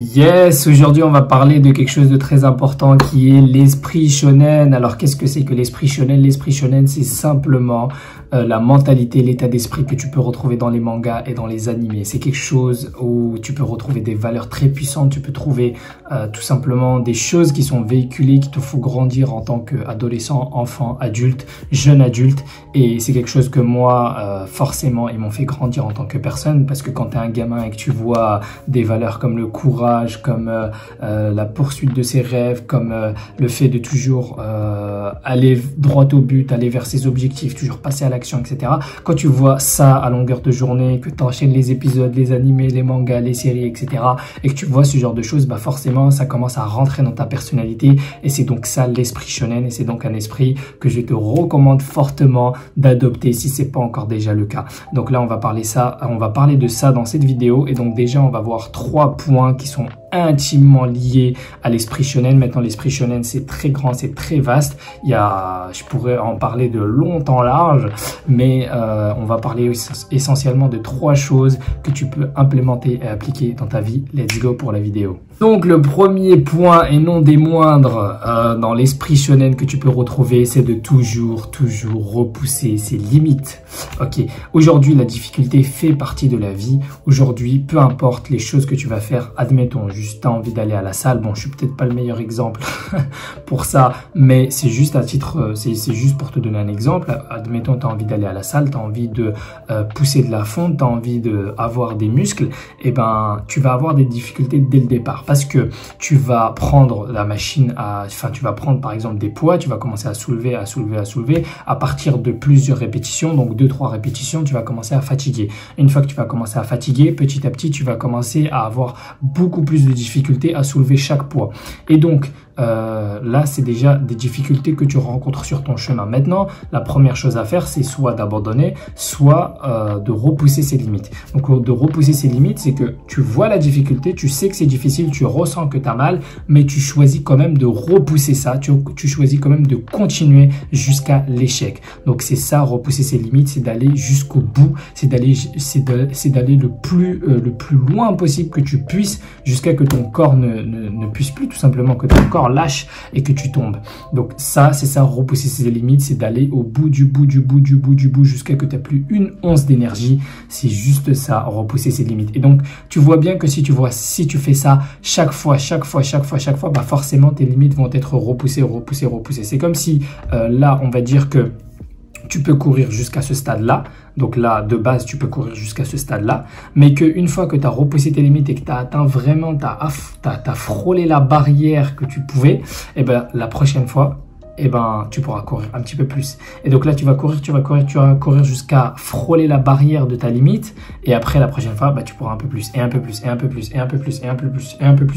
Yes, aujourd'hui on va parler de quelque chose de très important qui est l'esprit shonen. Alors qu'est-ce que c'est que l'esprit shonen? L'esprit shonen, c'est simplement la mentalité, l'état d'esprit que tu peux retrouver dans les mangas et dans les animés. C'est quelque chose où tu peux retrouver des valeurs très puissantes, tu peux trouver tout simplement des choses qui sont véhiculées, qui te font grandir en tant qu'adolescent, enfant, adulte, jeune adulte. Et c'est quelque chose que moi, forcément, ils m'ont fait grandir en tant que personne, parce que quand tu es un gamin et que tu vois des valeurs comme le courage, comme la poursuite de ses rêves, comme le fait de toujours aller droit au but, aller vers ses objectifs, toujours passer à l'action, etc. Quand tu vois ça à longueur de journée, que tu enchaînes les épisodes, les animés, les mangas, les séries, etc. et que tu vois ce genre de choses, bah forcément, ça commence à rentrer dans ta personnalité. Et c'est donc ça l'esprit shonen. Et c'est donc un esprit que je te recommande fortement d'adopter si c'est pas encore déjà le cas. Donc là, on va parler de ça dans cette vidéo. Et donc déjà, on va voir 3 points qui sont intimement lié à l'esprit shonen. Maintenant, l'esprit shonen, c'est très grand, c'est très vaste. Je pourrais en parler de long en large, mais on va parler essentiellement de 3 choses que tu peux implémenter et appliquer dans ta vie. Let's go pour la vidéo. Donc, le premier point, et non des moindres, dans l'esprit shonen que tu peux retrouver, c'est de toujours repousser ses limites. Ok, aujourd'hui, la difficulté fait partie de la vie. Aujourd'hui, peu importe les choses que tu vas faire, admettons, juste t'as envie d'aller à la salle. Bon, je suis peut-être pas le meilleur exemple pour ça, mais c'est juste à titre, c'est juste pour te donner un exemple. Admettons, tu as envie d'aller à la salle, tu as envie de pousser de la fonte, tu as envie d'avoir des muscles, et ben tu vas avoir des difficultés dès le départ, parce que tu vas prendre la machine tu vas prendre par exemple des poids, tu vas commencer à soulever, à partir de plusieurs répétitions, donc 2-3 répétitions, tu vas commencer à fatiguer. Une fois que tu vas commencer à fatiguer, petit à petit, tu vas commencer à avoir beaucoup plus de difficultés à soulever chaque poids. Et donc, là, c'est déjà des difficultés que tu rencontres sur ton chemin. Maintenant, la première chose à faire, c'est soit d'abandonner, soit de repousser ses limites. Donc, de repousser ses limites, c'est que tu vois la difficulté, tu sais que c'est difficile, tu ressens que tu as mal, mais tu choisis quand même de repousser ça, tu choisis quand même de continuer jusqu'à l'échec. Donc, c'est ça, repousser ses limites, c'est d'aller jusqu'au bout, c'est d'aller le plus loin possible que tu puisses, jusqu'à que ton corps ne puisse plus, tout simplement, que ton corps lâche et que tu tombes. Donc ça, c'est ça, repousser ses limites, c'est d'aller au bout du bout jusqu'à que tu n'as plus une once d'énergie. C'est juste ça, repousser ses limites. Et donc, tu vois bien que si tu fais ça chaque fois, bah forcément, tes limites vont être repoussées. C'est comme si, là, on va dire que tu peux courir jusqu'à ce stade-là. Donc là, de base, tu peux courir jusqu'à ce stade-là. Mais qu'une fois que tu as repoussé tes limites et que tu as atteint vraiment, tu as frôlé la barrière que tu pouvais, et ben la prochaine fois, et ben tu pourras courir un petit peu plus. Et donc là, tu vas courir jusqu'à frôler la barrière de ta limite. Et après, la prochaine fois, bah, tu pourras un peu plus, et un peu plus,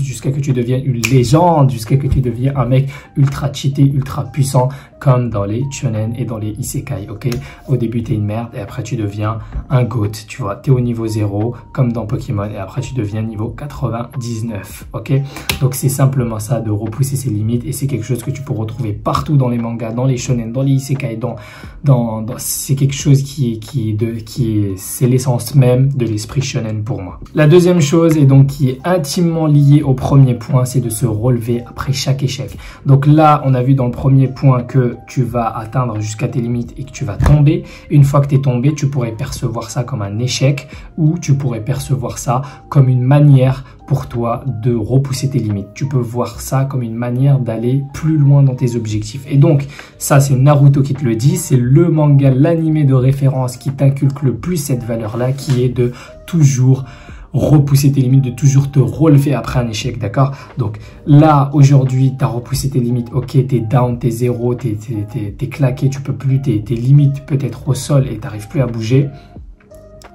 jusqu'à que tu deviennes une légende, jusqu'à que tu deviennes un mec ultra cheaté, ultra puissant, comme dans les shonen et dans les isekai, ok? Au début, t'es une merde, et après, tu deviens un GOAT, tu vois? T'es au niveau 0, comme dans Pokémon, et après, tu deviens niveau 99, ok? Donc, c'est simplement ça, de repousser ses limites, et c'est quelque chose que tu peux retrouver partout dans les mangas, dans les shonen, dans les isekai, c'est quelque chose c'est l'essence même de l'esprit shonen pour moi. La deuxième chose, et donc qui est intimement liée au premier point, c'est de se relever après chaque échec. Donc là, on a vu dans le premier point que tu vas atteindre jusqu'à tes limites et que tu vas tomber. Une fois que tu es tombé, tu pourrais percevoir ça comme un échec, ou tu pourrais percevoir ça comme une manière pour toi de repousser tes limites. Tu peux voir ça comme une manière d'aller plus loin dans tes objectifs. Et donc, ça, c'est Naruto qui te le dit. C'est le manga, l'animé de référence qui t'inculque le plus cette valeur-là, qui est de toujours repousser tes limites, de toujours te relever après un échec, d'accord? Donc là, aujourd'hui, tu as repoussé tes limites, ok, t'es down, t'es zéro, t'es claqué, tu peux plus, tes limites peut-être au sol et t'arrives plus à bouger.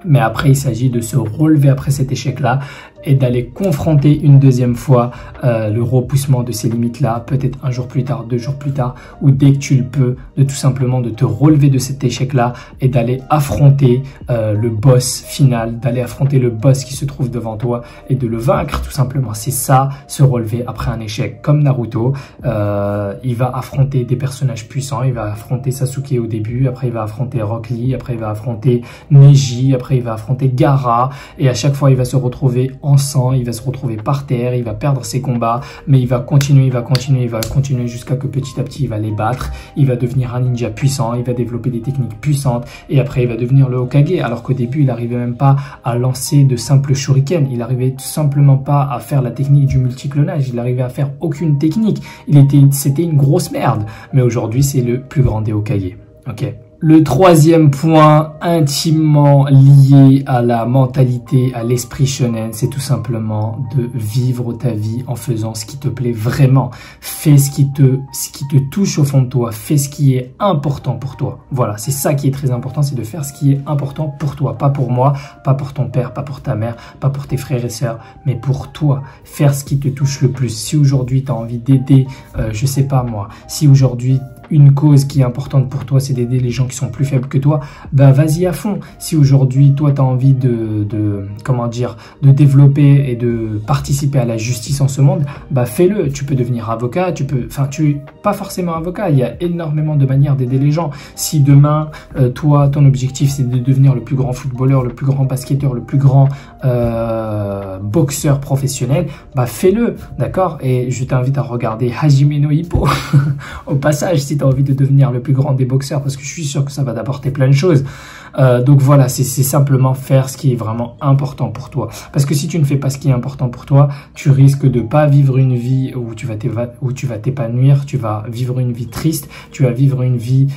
Mais après, il s'agit de se relever après cet échec-là et d'aller confronter une deuxième fois le repoussement de ces limites-là, peut-être un jour plus tard, 2 jours plus tard, ou dès que tu le peux, de tout simplement de te relever de cet échec-là et d'aller affronter le boss final, d'aller affronter le boss qui se trouve devant toi et de le vaincre tout simplement. C'est ça, se relever après un échec. Comme Naruto, il va affronter des personnages puissants, il va affronter Sasuke au début, après il va affronter Rock Lee, après il va affronter Neji, après il va affronter Gaara, et à chaque fois il va se retrouver en en sang, il va se retrouver par terre, il va perdre ses combats, mais il va continuer jusqu'à que petit à petit il va les battre, il va devenir un ninja puissant, il va développer des techniques puissantes et après il va devenir le Hokage, alors qu'au début il n'arrivait même pas à lancer de simples shurikens, il n'arrivait tout simplement pas à faire la technique du multiclonage, il n'arrivait à faire aucune technique, c'était une grosse merde, mais aujourd'hui c'est le plus grand des Hokage. Ok. Le troisième point intimement lié à la mentalité, à l'esprit shonen, c'est tout simplement de vivre ta vie en faisant ce qui te plaît vraiment. Fais ce qui te touche au fond de toi, fais ce qui est important pour toi. Voilà, c'est ça qui est très important, c'est de faire ce qui est important pour toi, pas pour moi, pas pour ton père, pas pour ta mère, pas pour tes frères et sœurs, mais pour toi. Faire ce qui te touche le plus. Si aujourd'hui tu as envie d'aider, je sais pas moi, si aujourd'hui une cause qui est importante pour toi, c'est d'aider les gens qui sont plus faibles que toi, bah vas-y à fond. Si aujourd'hui, toi, tu as envie de développer et de participer à la justice en ce monde, bah fais-le. Tu peux devenir avocat, pas forcément avocat, il y a énormément de manières d'aider les gens. Si demain, toi, ton objectif, c'est de devenir le plus grand footballeur, le plus grand basketteur, le plus grand boxeur professionnel, bah fais-le, d'accord? Et je t'invite à regarder Hajime no Ippo au passage, si tu as envie de devenir le plus grand des boxeurs, parce que je suis sûr que ça va t'apporter plein de choses. Donc voilà, c'est simplement faire ce qui est vraiment important pour toi. Parce que si tu ne fais pas ce qui est important pour toi, tu risques de pas vivre une vie où tu vas t'épanouir, tu vas vivre une vie triste, tu vas vivre une vie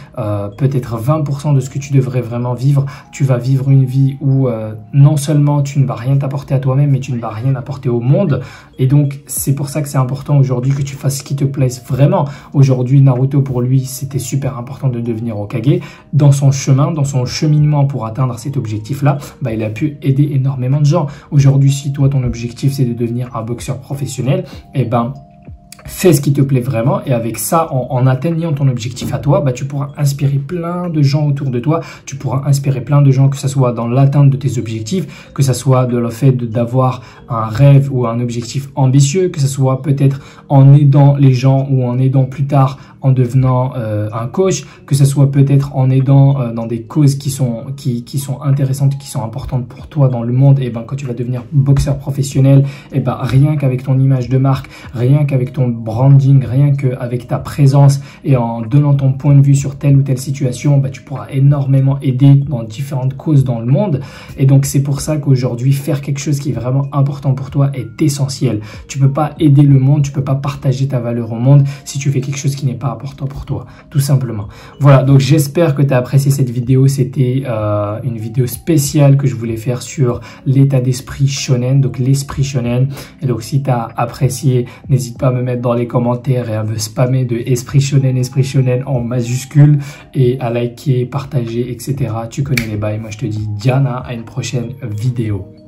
peut-être 20% de ce que tu devrais vraiment vivre. Tu vas vivre une vie où non seulement tu ne vas rien t'apporter à toi-même, mais tu ne vas rien apporter au monde. Et donc c'est pour ça que c'est important aujourd'hui que tu fasses ce qui te plaise vraiment. Aujourd'hui, Naruto, pour lui, c'était super important de devenir Hokage. Dans son chemin, dans son cheminement pour atteindre cet objectif-là, bah, il a pu aider énormément de gens. Aujourd'hui, si toi, ton objectif, c'est de devenir un boxeur professionnel, eh ben, fais ce qui te plaît vraiment et avec ça, en atteignant ton objectif à toi, bah, tu pourras inspirer plein de gens autour de toi. Tu pourras inspirer plein de gens, que ce soit dans l'atteinte de tes objectifs, que ce soit de le fait d'avoir un rêve ou un objectif ambitieux, que ce soit peut-être en aidant les gens ou en aidant plus tard en devenant un coach, que ce soit peut-être en aidant dans des causes qui sont intéressantes, qui sont importantes pour toi dans le monde. Et ben quand tu vas devenir boxeur professionnel, et ben rien qu'avec ton image de marque, rien qu'avec ton branding, rien qu'avec ta présence et en donnant ton point de vue sur telle ou telle situation, bah, tu pourras énormément aider dans différentes causes dans le monde. Et donc c'est pour ça qu'aujourd'hui, faire quelque chose qui est vraiment important pour toi est essentiel. Tu peux pas aider le monde, tu peux pas partager ta valeur au monde si tu fais quelque chose qui n'est pas important pour toi, tout simplement. Voilà, donc j'espère que tu as apprécié cette vidéo. C'était une vidéo spéciale que je voulais faire sur l'état d'esprit shonen, donc l'esprit shonen. Et donc si tu as apprécié, n'hésite pas à me mettre dans les commentaires et à me spammer de esprit shonen en majuscule et à liker, partager, etc. Tu connais les bails. Moi je te dis Diana, à une prochaine vidéo.